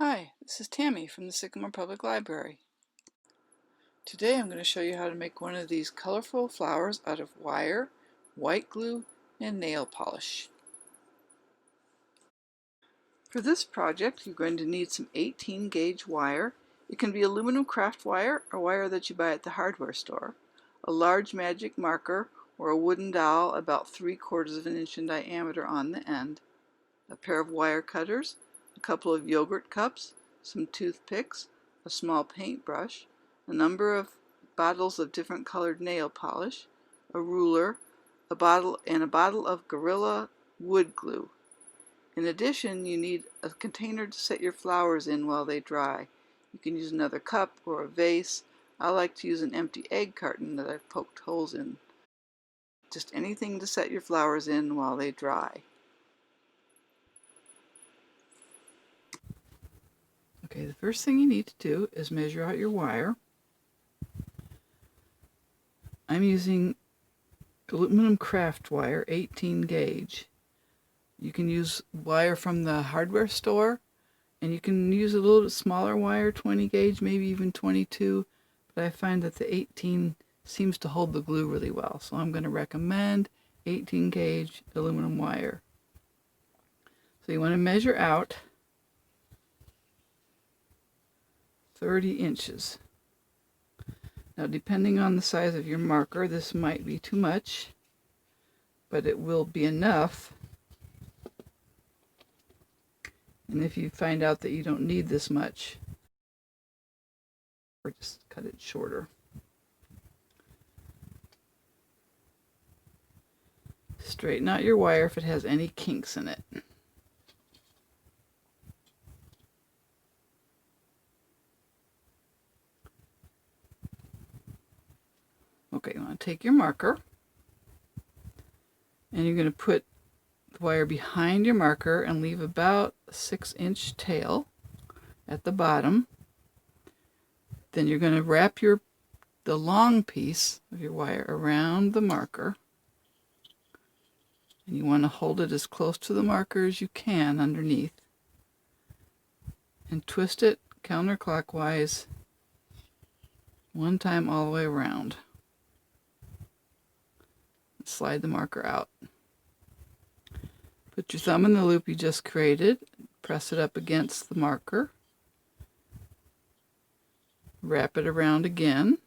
Hi, this is Tammy from the Sycamore Public Library. Today I'm going to show you how to make one of these colorful flowers out of wire, white glue, and nail polish. For this project you're going to need some 18 gauge wire. It can be aluminum craft wire or wire that you buy at the hardware store, a large magic marker or a wooden dowel about 3/4 of an inch in diameter on the end, a pair of wire cutters, a couple of yogurt cups, some toothpicks, a small paintbrush, a number of bottles of different colored nail polish, a ruler, a bottle of Gorilla wood glue. In addition, you need a container to set your flowers in while they dry. You can use another cup or a vase. I like to use an empty egg carton that I've poked holes in. Just anything to set your flowers in while they dry. Okay, the first thing you need to do is measure out your wire. I'm using aluminum craft wire, 18 gauge. You can use wire from the hardware store, and you can use a little bit smaller wire, 20 gauge, maybe even 22, but I find that the 18 seems to hold the glue really well, so I'm going to recommend 18 gauge aluminum wire. So you want to measure out 30 inches. Now, depending on the size of your marker, this might be too much, but it will be enough. And if you find out that you don't need this much, or just cut it shorter. Straighten out your wire if it has any kinks in it. Okay, you want to take your marker, and you're going to put the wire behind your marker and leave about a 6-inch tail at the bottom. Then you're going to wrap the long piece of your wire around the marker, and you want to hold it as close to the marker as you can underneath, and twist it counterclockwise one time all the way around. Slide the marker out. Put your thumb in the loop you just created, press it up against the marker, wrap it around again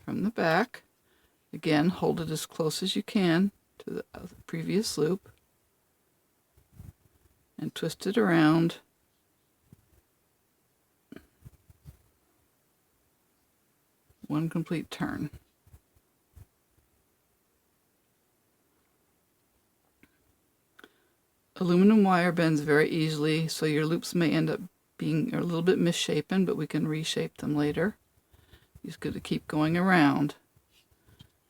from the back. Again, hold it as close as you can to the previous loop, and twist it around. One complete turn. Aluminum wire bends very easily, so your loops may end up being a little bit misshapen, but we can reshape them later. You just got to keep going around.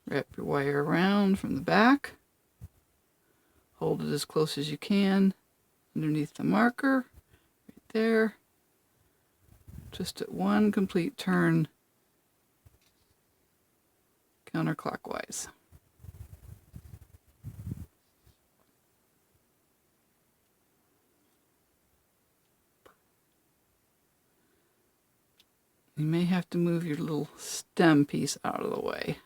Wrap your wire around from the back. Hold it as close as you can underneath the marker, right there. Twist it one complete turn counterclockwise. You may have to move your little stem piece out of the way.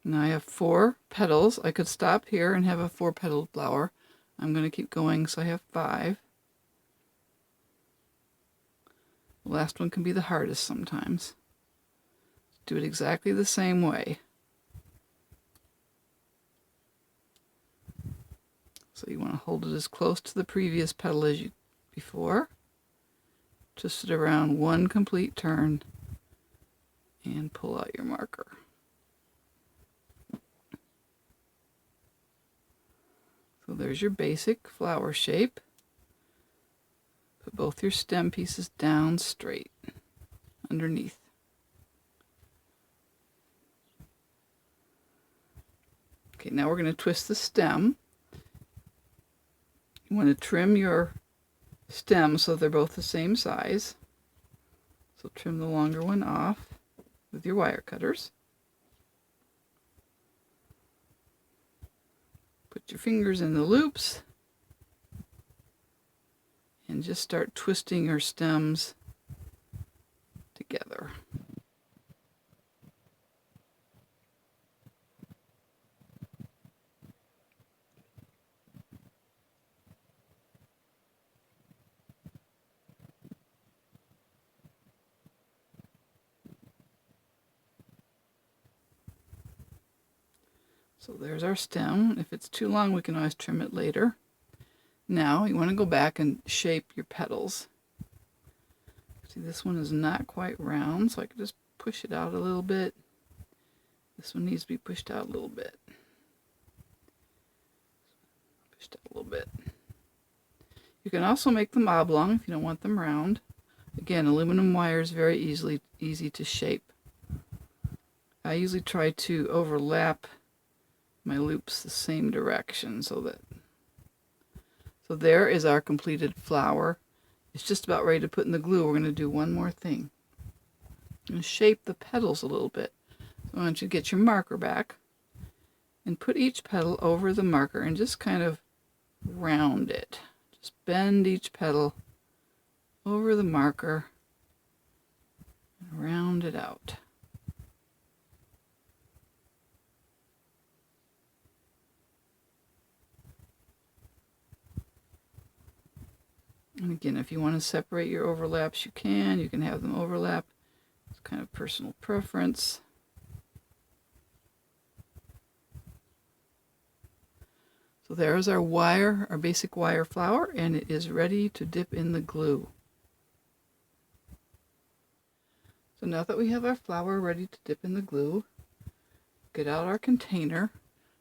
Now I have 4 petals. I could stop here and have a 4-petaled flower. I'm going to keep going, so I have 5. The last one can be the hardest sometimes. Do it exactly the same way. So you want to hold it as close to the previous petal as you before. Twist it around one complete turn and pull out your marker. So there's your basic flower shape. Put both your stem pieces down straight underneath. Okay, now we're going to twist the stem. You want to trim your stems so they're both the same size. So trim the longer one off with your wire cutters. Put your fingers in the loops and just start twisting your stems together. So there's our stem. If it's too long, we can always trim it later. Now you want to go back and shape your petals. See, this one is not quite round, so I can just push it out a little bit. This one needs to be pushed out a little bit. Pushed out a little bit. You can also make them oblong if you don't want them round. Again, aluminum wire is very easy to shape. I usually try to overlap my loops the same direction so there is our completed flower. It's just about ready to put in the glue. We're going to do one more thing. I'm going to shape the petals a little bit. So I want you to get your marker back and put each petal over the marker and just kind of round it. Just bend each petal over the marker and round it out. And again, if you want to separate your overlaps, you can. You can have them overlap. It's kind of personal preference. So there's our wire, our basic wire flower, and it is ready to dip in the glue. So now that we have our flower ready to dip in the glue, get out our container.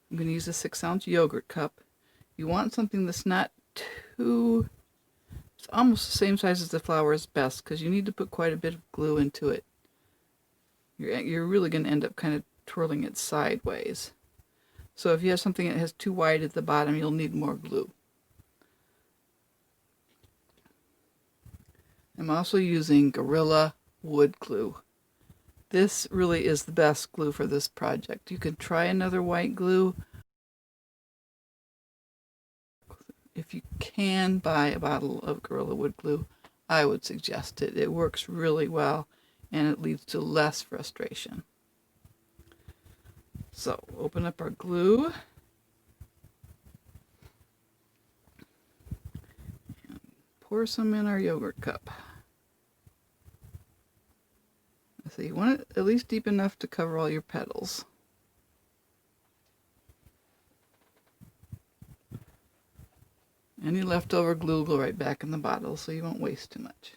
I'm going to use a 6-ounce yogurt cup. You want something that's not too... It's almost the same size as the flower is best, because you need to put quite a bit of glue into it. You're really going to end up kind of twirling it sideways. So if you have something that has too wide at the bottom, you'll need more glue. I'm also using Gorilla wood glue. This really is the best glue for this project. You could try another white glue. If you can buy a bottle of Gorilla wood glue, I would suggest it. It works really well and it leads to less frustration. So open up our glue and pour some in our yogurt cup. So you want it at least deep enough to cover all your petals. Any leftover glue will go right back in the bottle, so you won't waste too much.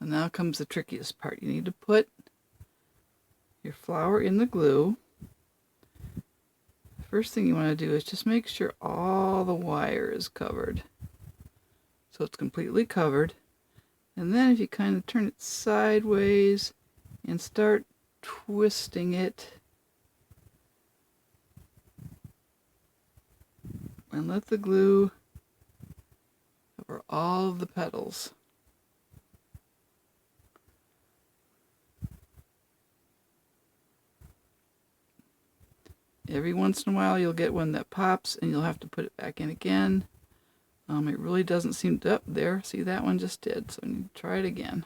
And now comes the trickiest part. You need to put your flower in the glue. The first thing you want to do is just make sure all the wire is covered. So it's completely covered. And then if you kind of turn it sideways and start twisting it, and let the glue cover all of the petals. Every once in a while you'll get one that pops and you'll have to put it back in again. It really doesn't seem to, up there, see that one just did, so I need to try it again.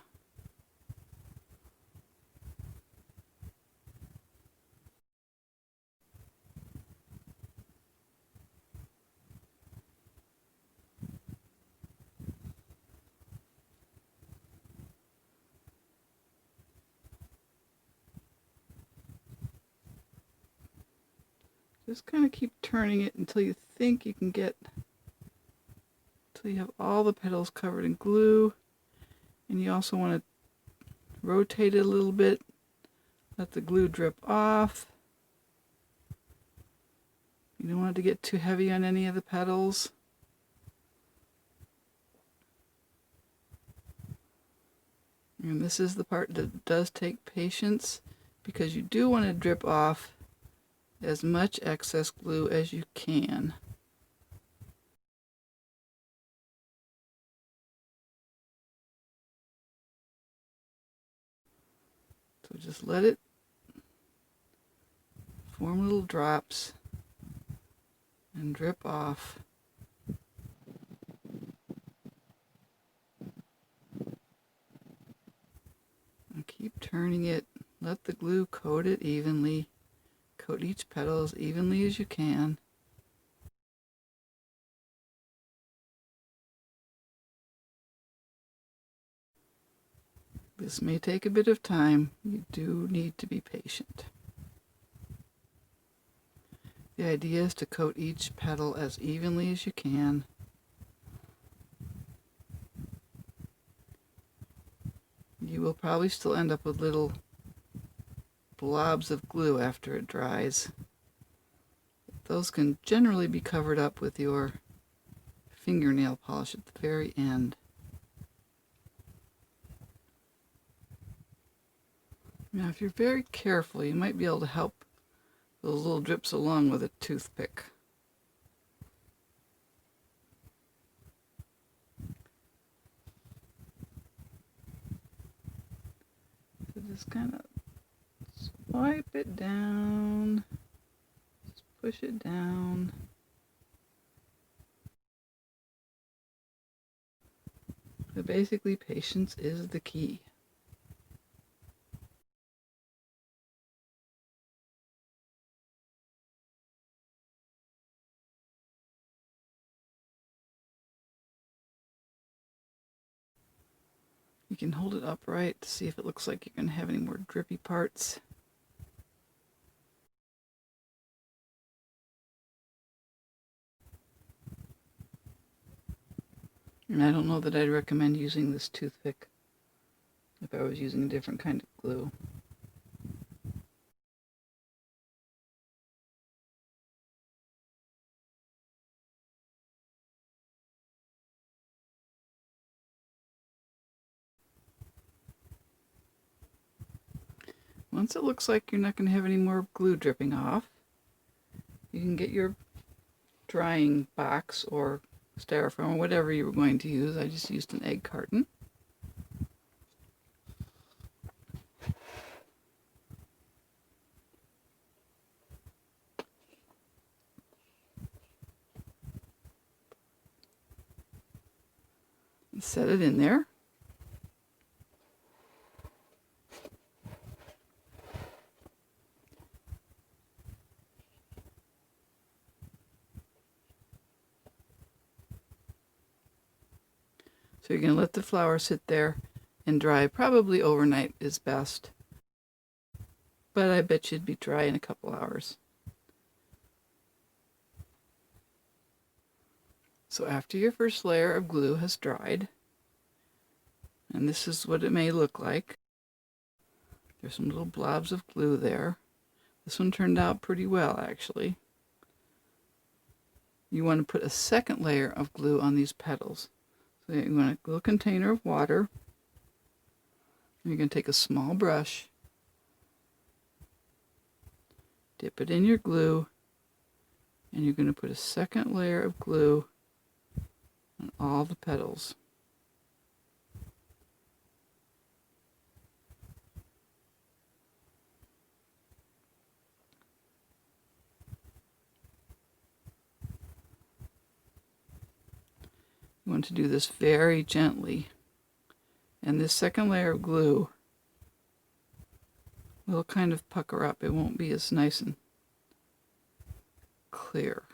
Just kind of keep turning it until you think you can get, until you have all the petals covered in glue. And you also want to rotate it a little bit, let the glue drip off. You don't want it to get too heavy on any of the petals. And this is the part that does take patience, because you do want to drip off as much excess glue as you can. So just let it form little drops and drip off. And keep turning it. Let the glue coat it evenly. Coat each petal as evenly as you can. This may take a bit of time. You do need to be patient. The idea is to coat each petal as evenly as you can. You will probably still end up with little blobs of glue after it dries. Those can generally be covered up with your fingernail polish at the very end. Now, if you're very careful, you might be able to help those little drips along with a toothpick. So just kind of swipe it down, just push it down. But basically, patience is the key. You can hold it upright to see if it looks like you're going to have any more drippy parts. And I don't know that I'd recommend using this toothpick if I was using a different kind of glue. Once it looks like you're not going to have any more glue dripping off, you can get your drying box or styrofoam or whatever you were going to use. I just used an egg carton. And set it in there. So you're going to let the flour sit there and dry. Probably overnight is best, but I bet you'd be dry in a couple hours. So after your first layer of glue has dried, and this is what it may look like. There's some little blobs of glue there. This one turned out pretty well, actually. You want to put a second layer of glue on these petals. So you want a little container of water. You're going to take a small brush, dip it in your glue, and you're going to put a second layer of glue on all the petals. You want to do this very gently, and this second layer of glue will kind of pucker up. It won't be as nice and clear.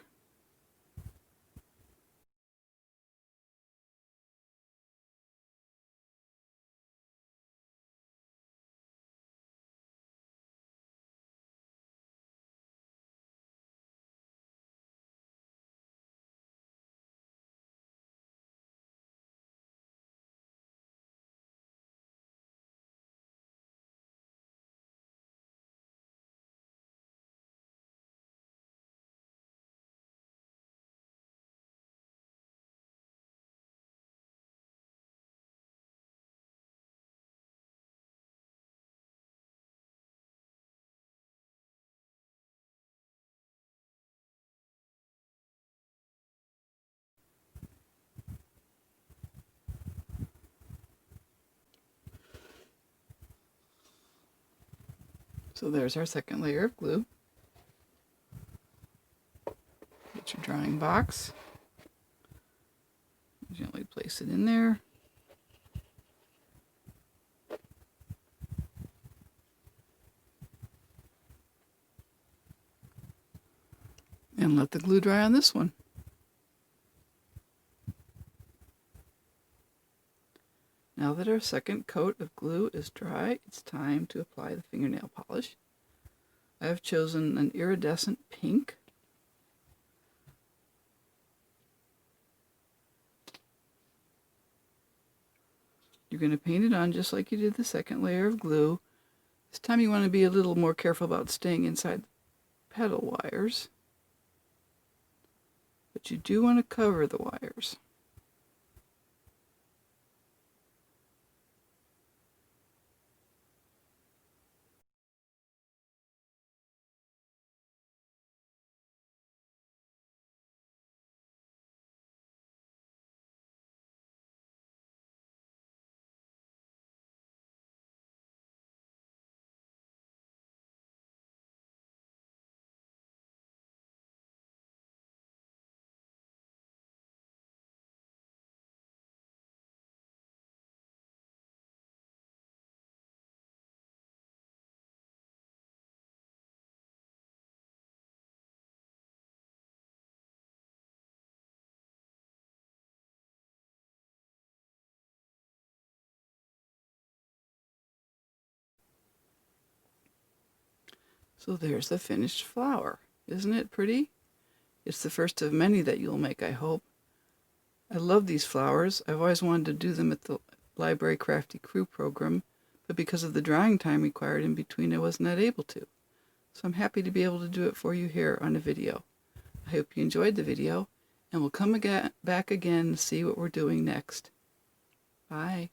So there's our second layer of glue. Get your drawing box. Gently place it in there. And let the glue dry on this one. Now that our second coat of glue is dry, it's time to apply the fingernail polish. I have chosen an iridescent pink. You're going to paint it on just like you did the second layer of glue. This time you want to be a little more careful about staying inside the petal wires. But you do want to cover the wires. So there's the finished flower. Isn't it pretty? It's the first of many that you'll make, I hope. I love these flowers. I've always wanted to do them at the Library Crafty Crew program, but because of the drawing time required in between, I was not able to. So I'm happy to be able to do it for you here on a video. I hope you enjoyed the video, and we'll come back again to see what we're doing next. Bye.